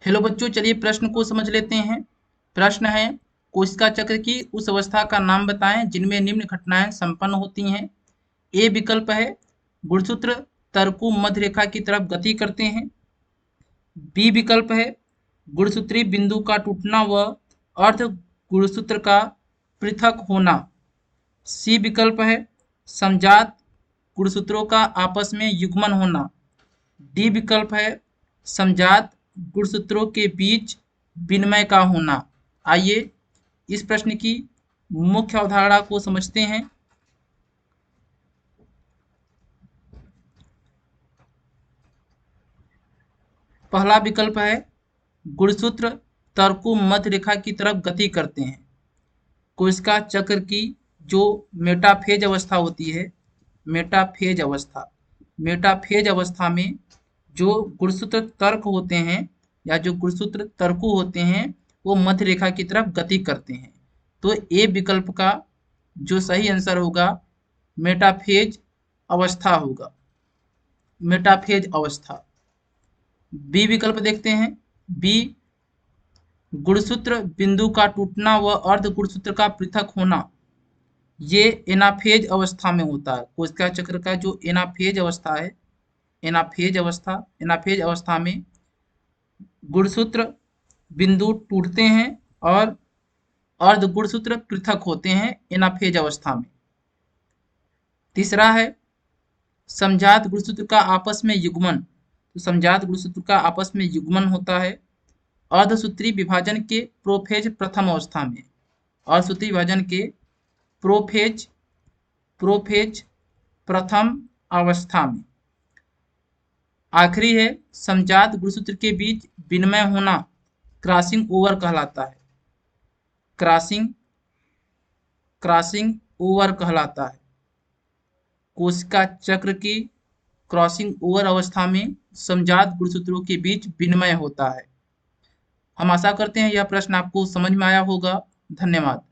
Hello बच्चों, चलिए प्रश्न को समझ लेते हैं। प्रश्न है, कोशिका चक्र की उस अवस्था का नाम बताएं जिनमें निम्न घटनाएं संपन्न होती हैं। ए विकल्प है गुणसूत्र तर्कु मध्य रेखा की तरफ गति करते हैं। बी विकल्प है गुणसूत्री बिंदु का टूटना व अर्ध गुणसूत्र का पृथक होना। सी विकल्प है समजात गुणसूत्रों का आपस में युग्मन होना। डी विकल्प है समजात गुणसूत्रों के बीच विनिमय का होना। आइए इस प्रश्न की मुख्य अवधारणा को समझते हैं। पहला विकल्प है गुणसूत्र तर्कु मध्य रेखा की तरफ गति करते हैं। कोशिका चक्र की जो मेटाफेज अवस्था होती है, मेटाफेज अवस्था में जो गुणसूत्र तर्क होते हैं या जो गुणसूत्र तर्कु होते हैं वो मध्य रेखा की तरफ गति करते हैं। तो ए विकल्प का जो सही आंसर होगा मेटाफेज अवस्था होगा, मेटाफेज अवस्था। बी विकल्प देखते हैं। बी गुणसूत्र बिंदु का टूटना व अर्ध गुणसूत्र का पृथक होना, ये एनाफेज अवस्था में होता है। कोशिका चक्र का जो एनाफेज अवस्था है, एनाफेज अवस्था में गुणसूत्र बिंदु टूटते हैं और अर्ध गुणसूत्र पृथक होते हैं एनाफेज अवस्था में। तीसरा है समजात गुणसूत्र का आपस में युग्मन। तो समजात गुणसूत्र का आपस में युग्मन होता है अर्धसूत्री विभाजन के प्रोफेज प्रथम अवस्था में, अर्धसूत्री विभाजन के प्रोफेज प्रथम अवस्था में। आखिरी है समजात गुणसूत्र के बीच विनिमय होना, क्रॉसिंग ओवर कहलाता है, क्रॉसिंग ओवर कहलाता है। कोशिका चक्र की क्रॉसिंग ओवर अवस्था में समजात गुणसूत्रों के बीच विनिमय होता है। हम आशा करते हैं यह प्रश्न आपको समझ में आया होगा। धन्यवाद।